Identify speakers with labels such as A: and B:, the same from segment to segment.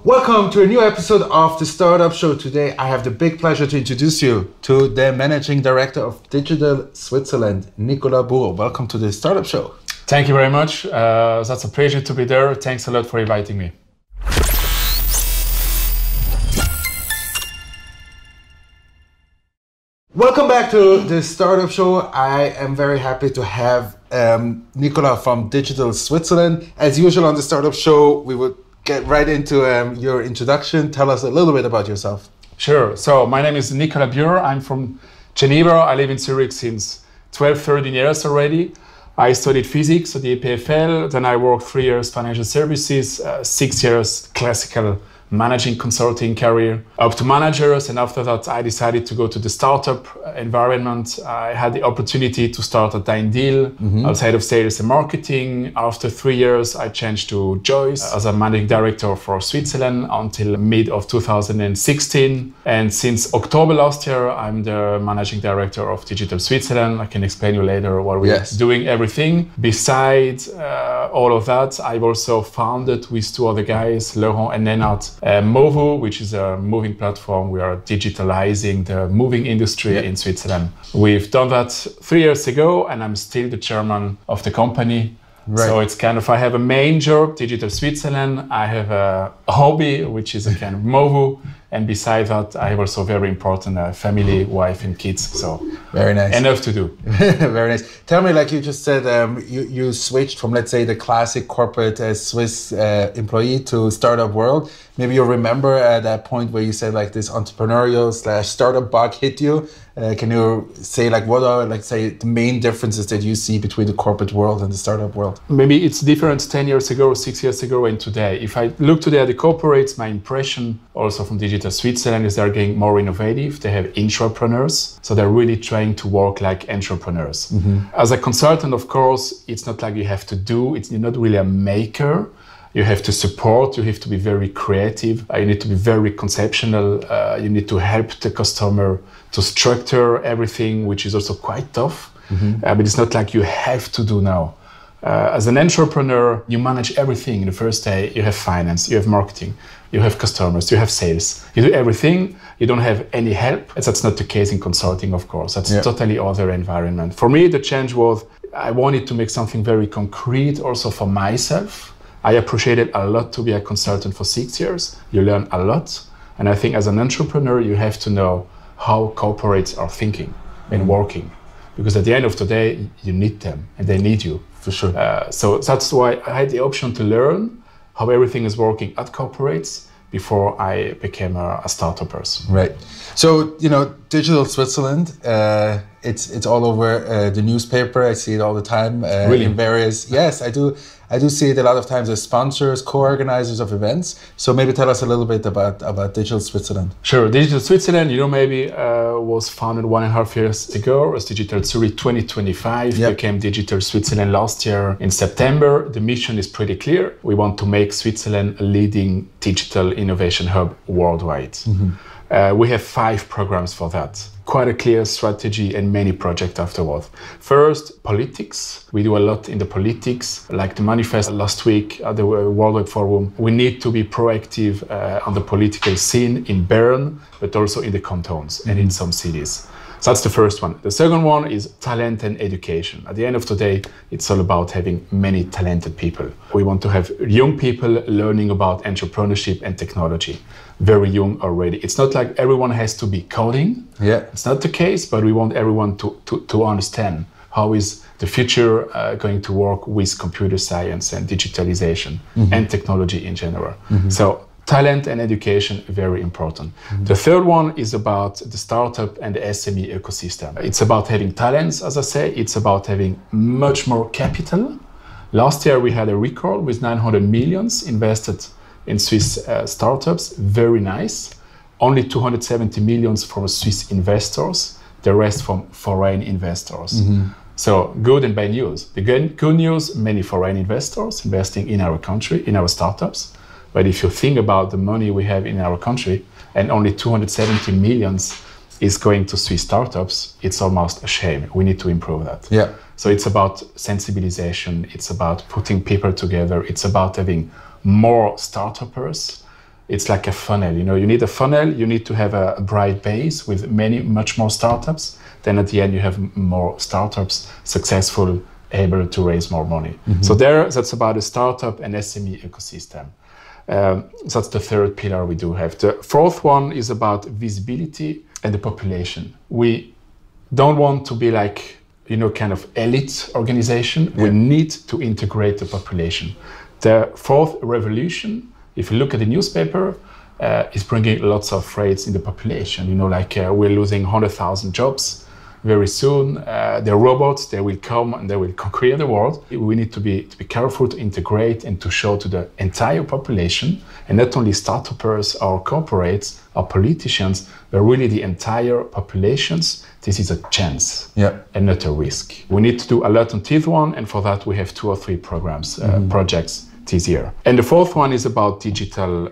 A: Welcome to a new episode of the Startup Show. Today I have the big pleasure to introduce you to the Managing Director of Digital Switzerland, Nicolas Burer. Welcome to the Startup Show.
B: Thank you very much. That's a pleasure to be there. Thanks a lot for inviting me.
A: Welcome back to the Startup Show. I am very happy to have Nicolas from Digital Switzerland. As usual on the Startup Show, we would get right into your introduction. Tell us a little bit about yourself.
B: Sure. So my name is Nicolas Burer. I'm from Geneva. I live in Zurich since 13 years already. I studied physics at the EPFL. Then I worked 3 years financial services, 6 years classical managing consulting career up to managers. And after that, I decided to go to the startup environment. I had the opportunity to start at Dine Deal as head of sales and marketing. After 3 years, I changed to Joyce as a managing director for Switzerland until mid of 2016. And since October last year, I'm the managing director of Digital Switzerland. I can explain you later what we're doing everything. Besides all of that, I've also founded with two other guys, Laurent and Nenad, MOVU, which is a moving platform. We are digitalizing the moving industry in Switzerland. We've done that 3 years ago, and I'm still the chairman of the company. Right. So it's kind of, I have a main job, Digital Switzerland. I have a hobby, which is a kind of MOVU. And beside that, I have also very important family, wife and kids. So
A: very nice.
B: Enough to do.
A: Very nice. Tell me, like you just said, you switched from, let's say, the classic corporate Swiss employee to startup world. Maybe you remember at that point where you said like this entrepreneurial / startup bug hit you. Can you say like what are like say the main differences that you see between the corporate world and the startup world?
B: Maybe it's different 10 years ago, 6 years ago and today. If I look today at the corporates, my impression also from Digital Switzerland is they're getting more innovative. They have intrapreneurs. So they're really trying to work like entrepreneurs. As a consultant, of course, it's not like you have to do, you're not really a maker. You have to support, you have to be very creative, you need to be very conceptual, you need to help the customer to structure everything, which is also quite tough, but it's not like you have to do now. As an entrepreneur, you manage everything. In the first day, you have finance, you have marketing, you have customers, you have sales. You do everything, you don't have any help. That's not the case in consulting, of course. That's a totally other environment. For me, the change was, I wanted to make something very concrete also for myself. I appreciated a lot to be a consultant for 6 years. You learn a lot. And I think as an entrepreneur, you have to know how corporates are thinking and working. Because at the end of the day, you need them and they need you.
A: For sure.
B: So that's why I had the option to learn how everything is working at corporates before I became a startup person.
A: Right. So, you know, Digital Switzerland, it's all over the newspaper. I see it all the time.
B: Really?
A: In various, yes, I do see it a lot of times as sponsors, co-organizers of events. So maybe tell us a little bit about Digital Switzerland.
B: Sure. Digital Switzerland, you know, maybe was founded 1.5 years ago as Digital Zurich 2025. Became Digital Switzerland last year in September. The mission is pretty clear. We want to make Switzerland a leading digital innovation hub worldwide. We have 5 programs for that. Quite a clear strategy and many projects afterwards. First, politics. We do a lot in the politics, like the manifest last week at the World Wide Forum. We need to be proactive on the political scene in Bern, but also in the cantons and in some cities. So that's the first one. The second one is talent and education. At the end of the day, it's all about having many talented people. We want to have young people learning about entrepreneurship and technology. Very young already. It's not like everyone has to be coding. It's not the case, but we want everyone to understand how is the future going to work with computer science and digitalization and technology in general. So talent and education, very important. The third one is about the startup and the SME ecosystem. It's about having talents, as I say. It's about having much more capital. Last year, we had a record with 900 millions invested in Swiss startups. Very nice. Only 270 millions from Swiss investors, the rest from foreign investors. So good and bad news. The good news, many foreign investors investing in our country, in our startups. But if you think about the money we have in our country and only 270 millions is going to Swiss startups, it's almost a shame. We need to improve that. So it's about sensibilization. It's about putting people together. It's about having more startuppers it's like a funnel. You need a funnel, you need to have a bright base with much more startups. Then at the end, you have more startups successful, able to raise more money. So that's about a startup and SME ecosystem. That's the third pillar we do have. The fourth one is about visibility and the population. We don't want to be like, kind of elite organization. We need to integrate the population. The fourth revolution, if you look at the newspaper, is bringing lots of rates in the population. We're losing 100,000 jobs very soon. The robots, they will come and they will conquer the world. We need to be careful to integrate and to show to the entire population, and not only startups or corporates or politicians, but really the entire populations. This is a chance and not a risk. We need to do a lot on this one, and for that we have 2 or 3 programs, projects this year. And the fourth one is about digital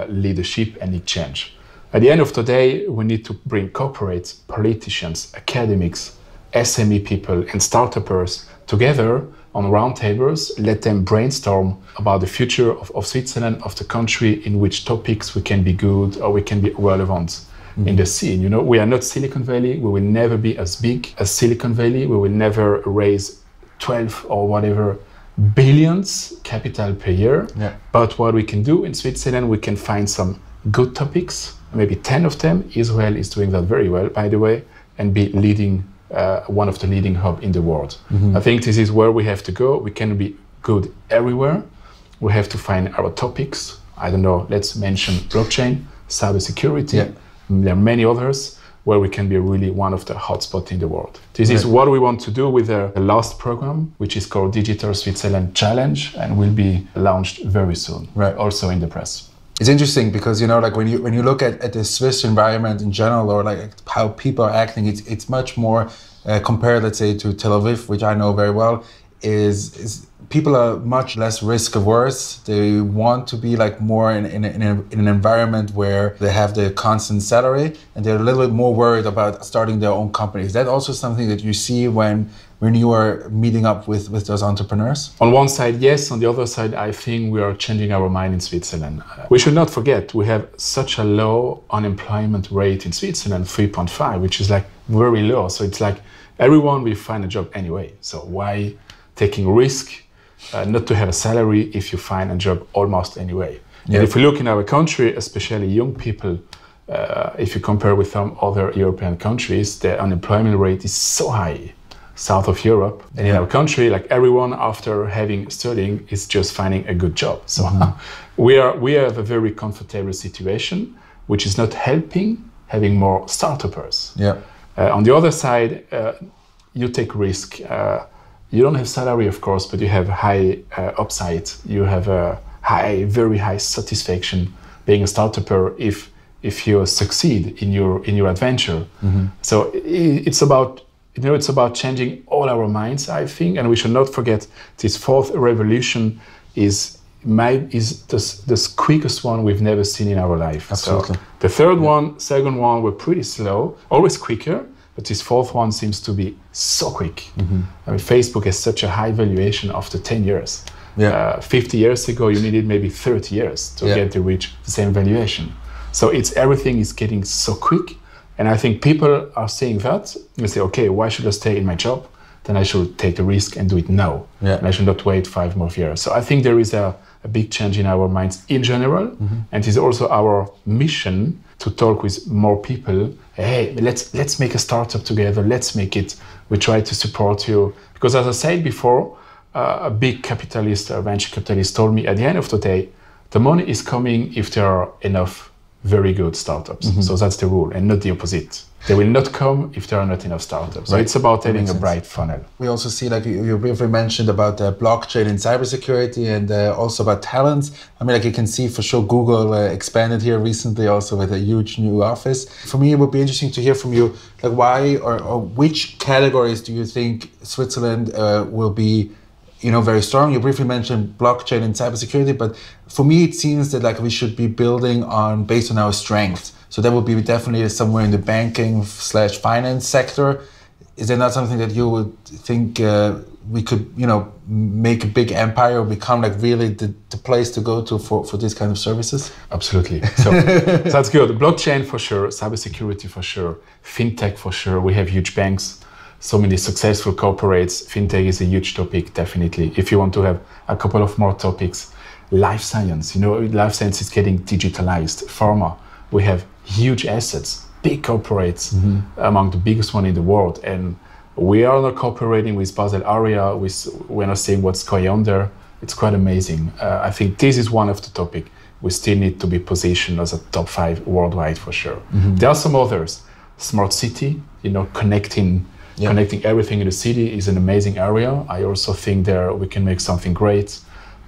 B: leadership and exchange. At the end of the day, we need to bring corporates, politicians, academics, SME people, and startups together on round tables, let them brainstorm about the future of Switzerland, of the country, in which topics we can be good or we can be relevant in the scene. We are not Silicon Valley. We will never be as big as Silicon Valley. We will never raise 12 or whatever billions capital per year. But what we can do in Switzerland, we can find some good topics, maybe 10 of them. Israel is doing that very well, by the way, and be leading one of the leading hubs in the world. I think this is where we have to go. We can be good everywhere. We have to find our topics. I don't know, let's mention blockchain, cybersecurity. There are many others where we can be really one of the hotspots in the world. This is what we want to do with the last program, which is called Digital Switzerland Challenge, and will be launched very soon, also in the press.
A: It's interesting because, when you look at the Swiss environment in general, or how people are acting, it's much more compared, let's say, to Tel Aviv, which I know very well, is people are much less risk averse. They want to be more in an environment where they have the constant salary, and they're a little bit more worried about starting their own companies. Is that also something that you see when you are meeting up with those entrepreneurs? On one side, yes. On the other side, I think we are changing our mind in Switzerland. We should not forget, we have such a low unemployment rate in Switzerland, 3.5, which is very low. So it's everyone will find a job anyway. So why taking risk not to have a salary if you find a job almost anyway? And if we look in our country, especially young people, if you compare with some other European countries, the unemployment rate is so high. South of Europe, and in our country, everyone after studying is just finding a good job. So we have a very comfortable situation, which is not helping having more startups. On the other side, you take risk. You don't have salary, of course, but you have high upside. You have a very high satisfaction being a startup if you succeed in your adventure. So it's about changing all our minds, I think, and we should not forget this fourth revolution is the quickest one we've never seen in our life. Absolutely.
B: So the second one were pretty slow, always quicker, but this fourth one seems to be so quick. Facebook has such a high valuation after 10 years. 50 years ago, you needed maybe 30 years to get to reach the same valuation. So everything is getting so quick. And I think people are saying that. They say, okay, why should I stay in my job? Then I should take the risk and do it now. And I should not wait 5 more years. So I think there is a big change in our minds in general. And it is also our mission to talk with more people. Hey, let's make a startup together. Let's make it. We try to support you. Because as I said before, a big capitalist, a venture capitalist told me at the end of the day, the money is coming if there are enough very good startups. So that's the rule, and not the opposite. They will not come if there are not enough startups. So it's about having a bright funnel. We also see, you briefly mentioned about blockchain and cybersecurity, and also about talents. I mean, you can see for sure Google expanded here recently also with a huge new office. For me, it would be interesting to hear from you, why or which categories do you think Switzerland will be very strong? You briefly mentioned blockchain and cybersecurity, but for me, it seems that we should be building based on our strengths. So that would be definitely somewhere in the banking/finance sector. Is there not something that you would think
A: we could, make a big empire, become like really the place to go to for these kind of services?
B: Absolutely. So that's good. Blockchain for sure, cybersecurity for sure, fintech for sure. We have huge banks, so many successful corporates. Fintech is a huge topic, definitely. If you want to have a couple of more topics, life science, life science is getting digitalized. Pharma, we have huge assets, big corporates, among the biggest one in the world. And we are not cooperating with Basel area. We're not seeing what's going on there. It's quite amazing. I think this is one of the topics. We still need to be positioned as a top 5 worldwide for sure. There are some others. Smart city, connecting everything in the city is an amazing area. I also think there we can make something great.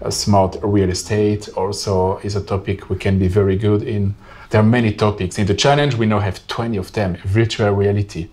B: Smart real estate also is a topic we can be very good in. There are many topics. In the challenge, we now have 20 of them. Virtual reality.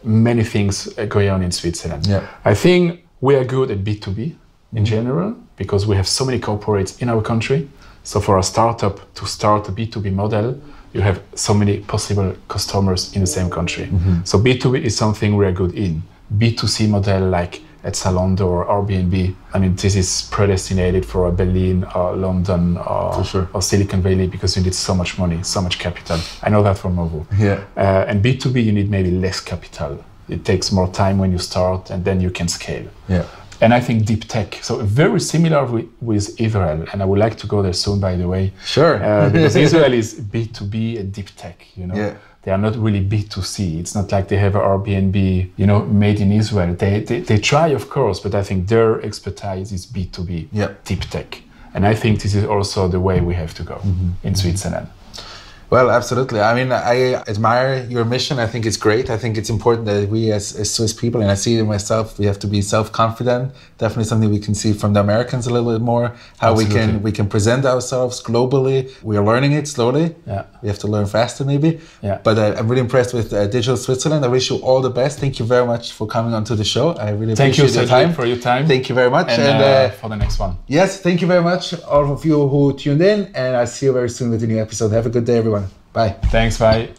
B: Many things going on in Switzerland. Yeah. I think we are good at B2B in general because we have so many corporates in our country. So for a startup to start a B2B model, you have so many possible customers in the same country. So B2B is something we are good in. B2C model like at Zalando or Airbnb, this is predestinated for Berlin or London or Silicon Valley because you need so much money, so much capital. I know that from MOVU. Yeah. And B2B, you need maybe less capital. It takes more time when you start and then you can scale. Yeah. And I think deep tech, so very similar with Israel. And I would like to go there soon, by the way.
A: Sure.
B: Because Israel is B2B and deep tech, Yeah. They are not really B2C. It's not like they have an Airbnb, made in Israel. They try, of course, but I think their expertise is B2B, deep tech. And I think this is also the way we have to go in Switzerland.
A: Well, absolutely. I admire your mission. I think it's great. I think it's important that we as Swiss people, and I see it in myself, we have to be self-confident. Definitely something we can see from the Americans a little bit more, how we can present ourselves globally. We are learning it slowly. Yeah. We have to learn faster maybe. Yeah. But I'm really impressed with Digital Switzerland. I wish you all the best. Thank you very much for coming onto the show. I really appreciate your time.
B: For your time.
A: Thank you very much.
B: And for the next one.
A: Yes, thank you very much, all of you who tuned in. And I'll see you very soon with a new episode. Have a good day, everyone. Bye.
B: Thanks, bye.